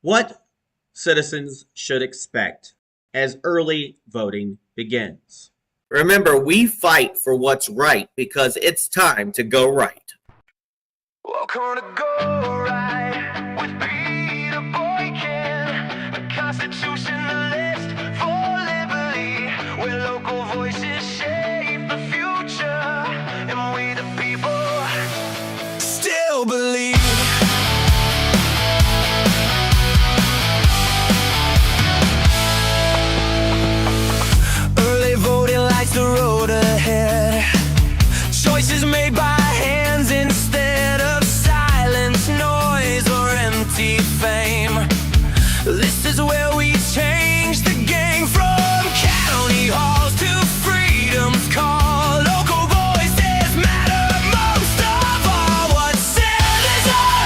What citizens should expect as early voting begins. Remember, we fight for what's right because it's time to go right. Welcome to Go Right with Peter Boykin, a constitutionalist for liberty, where local voices shape the future, and we the people still believe. Early voting lights the road ahead, choices made by hands instead of silence, noise, or empty fame. This is where we change the game, from county halls to freedom's call. Local voices matter most of all. What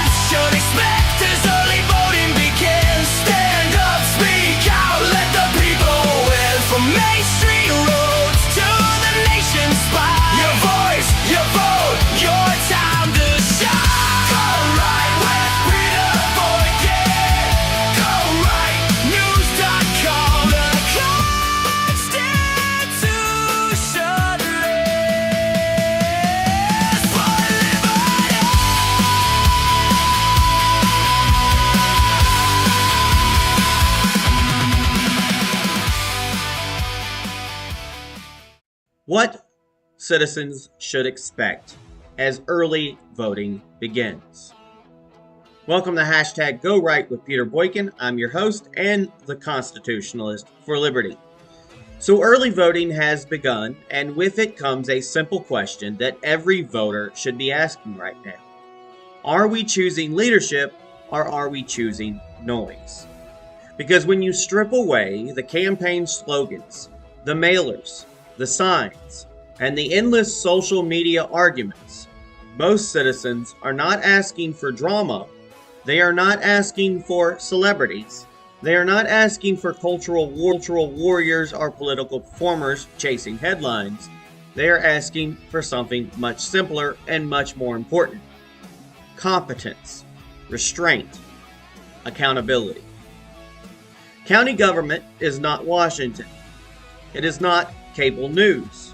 citizens should expect as early voting begins. Stand up, speak out, let the people win. From Main Street roads to the nation's spire, your voice, your vote, your time to shine. Go right with Peter Boykin. Go right news.com. The Constitutionalist for liberty. What citizens should expect as early voting begins. Welcome to hashtag Go Right with Peter Boykin. I'm your host and the Constitutionalist for Liberty. So early voting has begun, and with it comes a simple question that every voter should be asking right now. Are we choosing leadership or are we choosing noise? Because when you strip away the campaign slogans, the mailers, the signs, and the endless social media arguments, most citizens are not asking for drama. They are not asking for celebrities. They are not asking for cultural warriors or political performers chasing headlines. They are asking for something much simpler and much more important: competence, restraint, accountability. County government is not Washington. It is not cable news.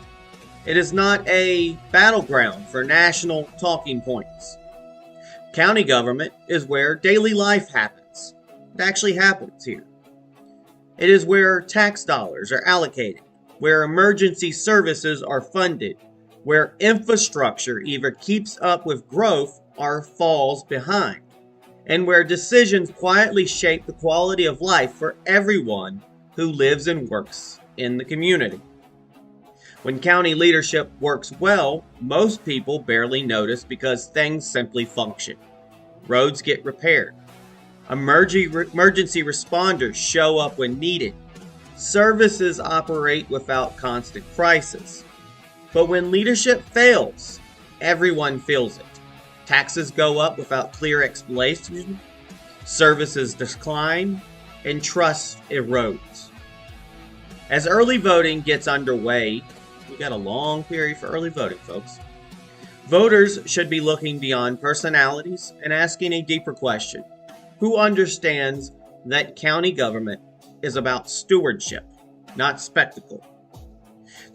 It is not a battleground for national talking points. County government is where daily life happens. It actually happens here. It is where tax dollars are allocated, where emergency services are funded, where infrastructure either keeps up with growth or falls behind, and where decisions quietly shape the quality of life for everyone who lives and works in the community. When county leadership works well, most people barely notice because things simply function. Roads get repaired. Emergency responders show up when needed. Services operate without constant crisis. But when leadership fails, everyone feels it. Taxes go up without clear explanation. Services decline, and trust erodes. As early voting gets underway, we got a long period for early voting, folks. Voters should be looking beyond personalities and asking a deeper question. Who understands that county government is about stewardship, not spectacle?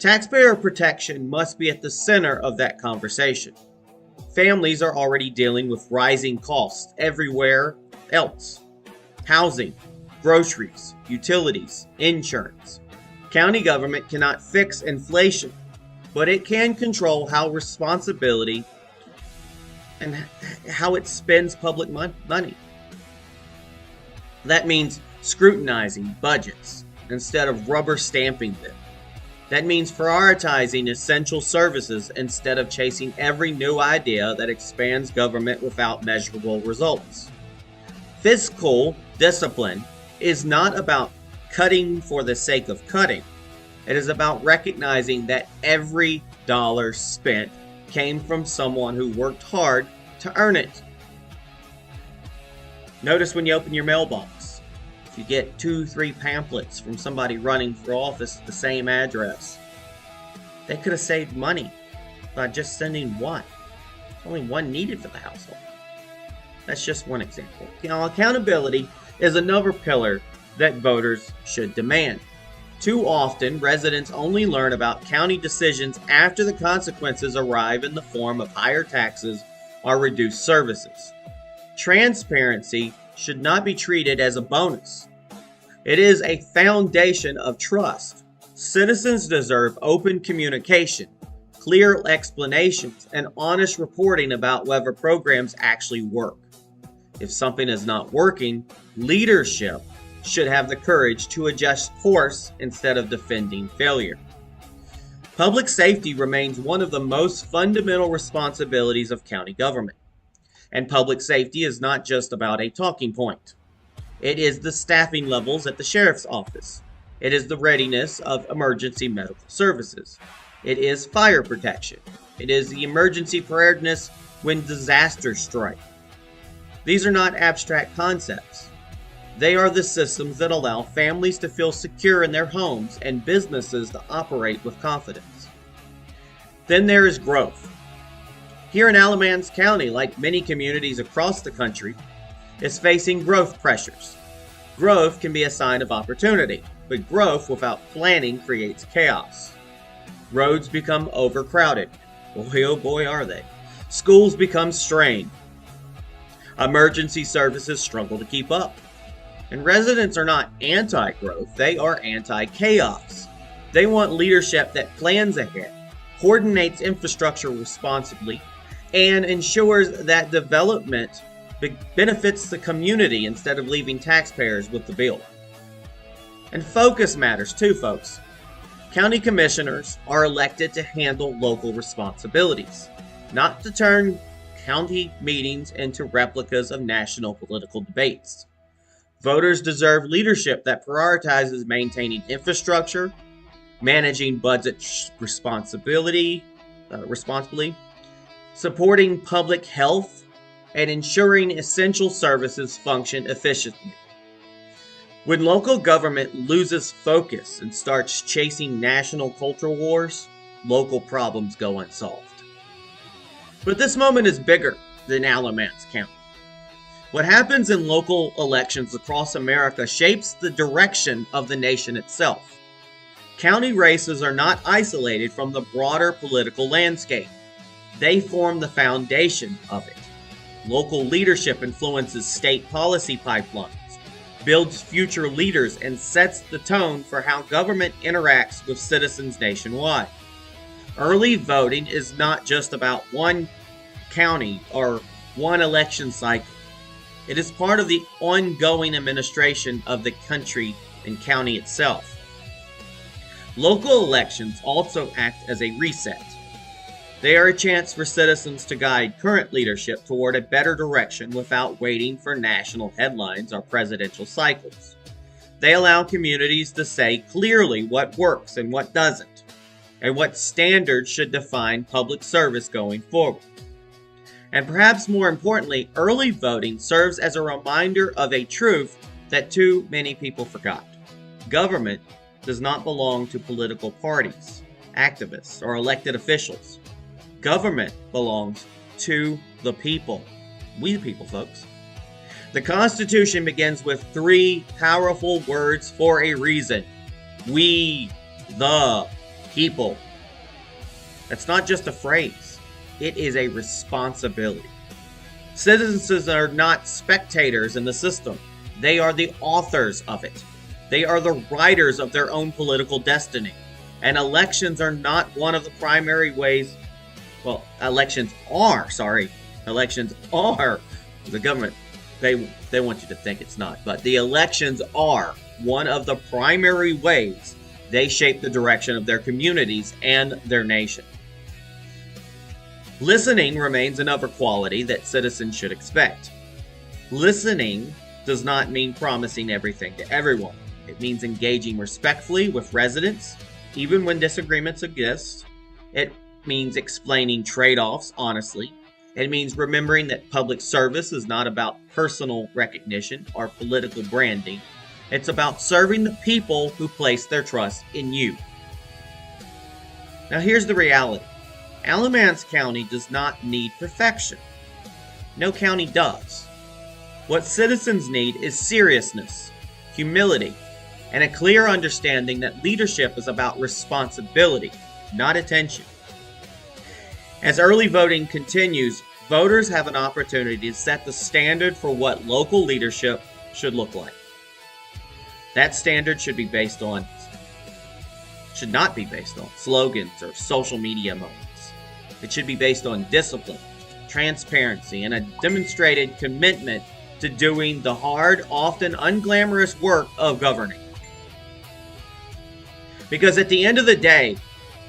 Taxpayer protection must be at the center of that conversation. Families are already dealing with rising costs everywhere else: housing, groceries, utilities, insurance. County government cannot fix inflation, but it can control how responsibility and how it spends public money. That means scrutinizing budgets instead of rubber stamping them. That means prioritizing essential services instead of chasing every new idea that expands government without measurable results. Fiscal discipline is not about cutting for the sake of cutting. It is about recognizing that every dollar spent came from someone who worked hard to earn it. Notice when you open your mailbox, if you get 2-3 pamphlets from somebody running for office at the same address, they could have saved money by just sending one. Only one needed for the household. That's just one example. Now, accountability is another pillar that voters should demand. Too often, residents only learn about county decisions after the consequences arrive in the form of higher taxes or reduced services. Transparency should not be treated as a bonus. It is a foundation of trust. Citizens deserve open communication, clear explanations, and honest reporting about whether programs actually work. If something is not working, leadership should have the courage to adjust course instead of defending failure. Public safety remains one of the most fundamental responsibilities of county government. And public safety is not just about a talking point. It is the staffing levels at the sheriff's office. It is the readiness of emergency medical services. It is fire protection. It is the emergency preparedness when disasters strike. These are not abstract concepts. They are the systems that allow families to feel secure in their homes and businesses to operate with confidence. Then there is growth. Here in Alamance County, like many communities across the country, is facing growth pressures. Growth can be a sign of opportunity, but growth without planning creates chaos. Roads become overcrowded. Boy, oh boy, are they. Schools become strained. Emergency services struggle to keep up. And residents are not anti-growth, they are anti-chaos. They want leadership that plans ahead, coordinates infrastructure responsibly, and ensures that development benefits the community instead of leaving taxpayers with the bill. And focus matters too, folks. County commissioners are elected to handle local responsibilities, not to turn county meetings into replicas of national political debates. Voters deserve leadership that prioritizes maintaining infrastructure, managing budget responsibly, supporting public health, and ensuring essential services function efficiently. When local government loses focus and starts chasing national cultural wars, local problems go unsolved. But this moment is bigger than Alamance County. What happens in local elections across America shapes the direction of the nation itself. County races are not isolated from the broader political landscape. They form the foundation of it. Local leadership influences state policy pipelines, builds future leaders, and sets the tone for how government interacts with citizens nationwide. Early voting is not just about one county or one election cycle. It is part of the ongoing administration of the country and county itself. Local elections also act as a reset. They are a chance for citizens to guide current leadership toward a better direction without waiting for national headlines or presidential cycles. They allow communities to say clearly what works and what doesn't, and what standards should define public service going forward. And perhaps more importantly, early voting serves as a reminder of a truth that too many people forgot. Government does not belong to political parties, activists, or elected officials. Government belongs to the people. We the people, folks. The Constitution begins with three powerful words for a reason. We the people. That's not just a phrase. It is a responsibility. Citizens are not spectators in the system. They are the authors of it. They are the writers of their own political destiny. And elections are not one of the primary ways. Well, elections are the government. They want you to think it's not. But the elections are one of the primary ways they shape the direction of their communities and their nation. Listening remains another quality that citizens should expect. Listening does not mean promising everything to everyone. It means engaging respectfully with residents, even when disagreements exist. It means explaining trade-offs honestly. It means remembering that public service is not about personal recognition or political branding. It's about serving the people who place their trust in you. Now here's the reality. Alamance County does not need perfection. No county does. What citizens need is seriousness, humility, and a clear understanding that leadership is about responsibility, not attention. As early voting continues, voters have an opportunity to set the standard for what local leadership should look like. That standard should not be based on slogans or social media moments. It should be based on discipline, transparency, and a demonstrated commitment to doing the hard, often unglamorous work of governing. Because at the end of the day,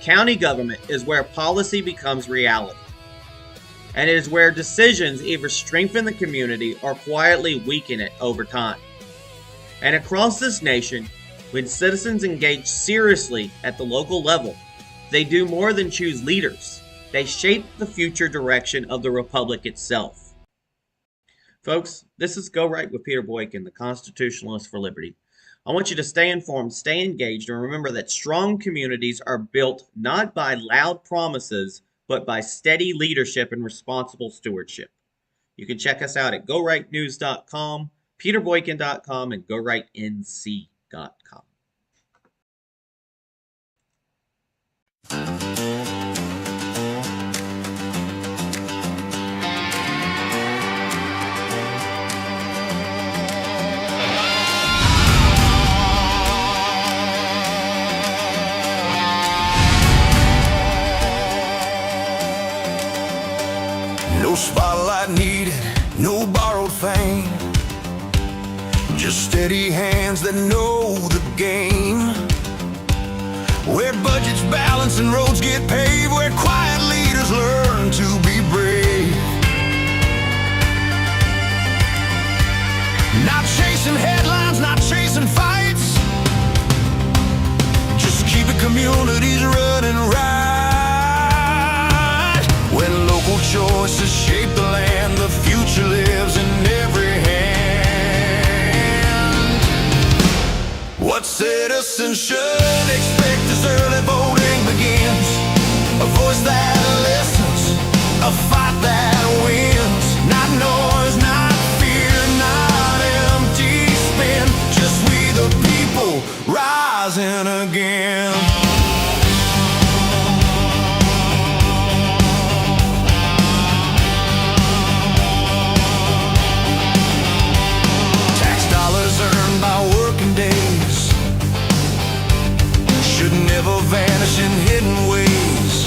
county government is where policy becomes reality. And it is where decisions either strengthen the community or quietly weaken it over time. And across this nation, when citizens engage seriously at the local level, they do more than choose leaders. They shape the future direction of the republic itself. Folks, this is Go Right with Peter Boykin, the Constitutionalist for Liberty. I want you to stay informed, stay engaged, and remember that strong communities are built not by loud promises, but by steady leadership and responsible stewardship. You can check us out at gorightnews.com, peterboykin.com, and gorightnc.com. No spotlight needed, no borrowed fame. Just steady hands that know the game. Where budgets balance and roads get paved, where quiet leaders learn to be brave. Not chasing headlines, not chasing fights. Just keeping communities running right. When local choices shape the land, the future lives in every hand. What citizens should expect as early voting begins. A voice that listens, a fight that wins. Not noise, not fear, not empty spin. Just we the people rising again. Vanish in hidden ways.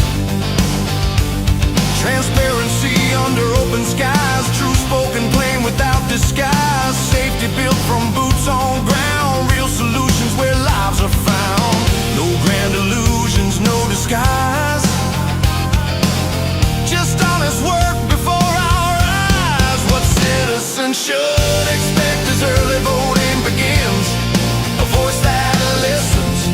Transparency under open skies. True spoken plain without disguise. Safety built from boots on ground. Real solutions where lives are found. No grand illusions, no disguise. Just honest work before our eyes. What citizens should expect as early voting begins. A voice that listens,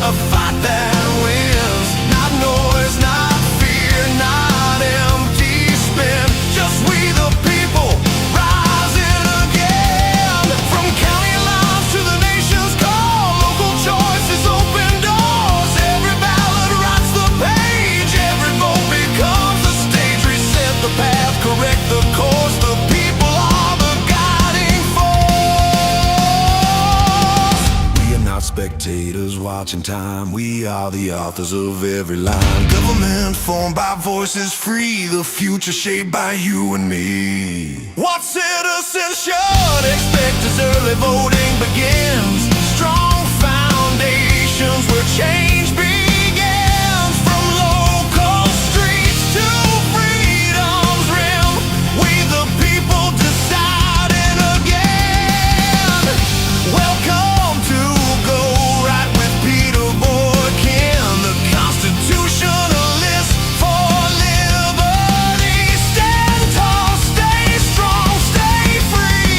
a fight that wins. Not noise, not fear, not empty spin. Just we the people rising again. From county lines to the nation's call, local choices open doors. Every ballot writes the page, every vote becomes a stage. Reset the path, correct the course. The people are the guiding force. We are not spectators watching time. We are the authors of every line. Government formed by voices free. The future shaped by you and me. What citizens should expect as early voting begins. Strong foundations where change begins. From local streets to freedom's rim. We the people deciding again. Welcome to Go Right with Peter Boykin, the Constitutionalist for Liberty. Stand tall, stay strong, stay free.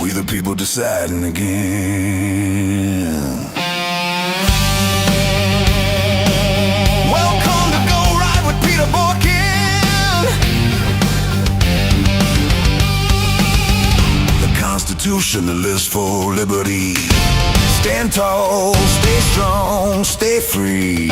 We the people deciding again. Welcome to Go Right with Peter Boykin, the Constitutionalist for Liberty. Stand tall, stay strong, stay free.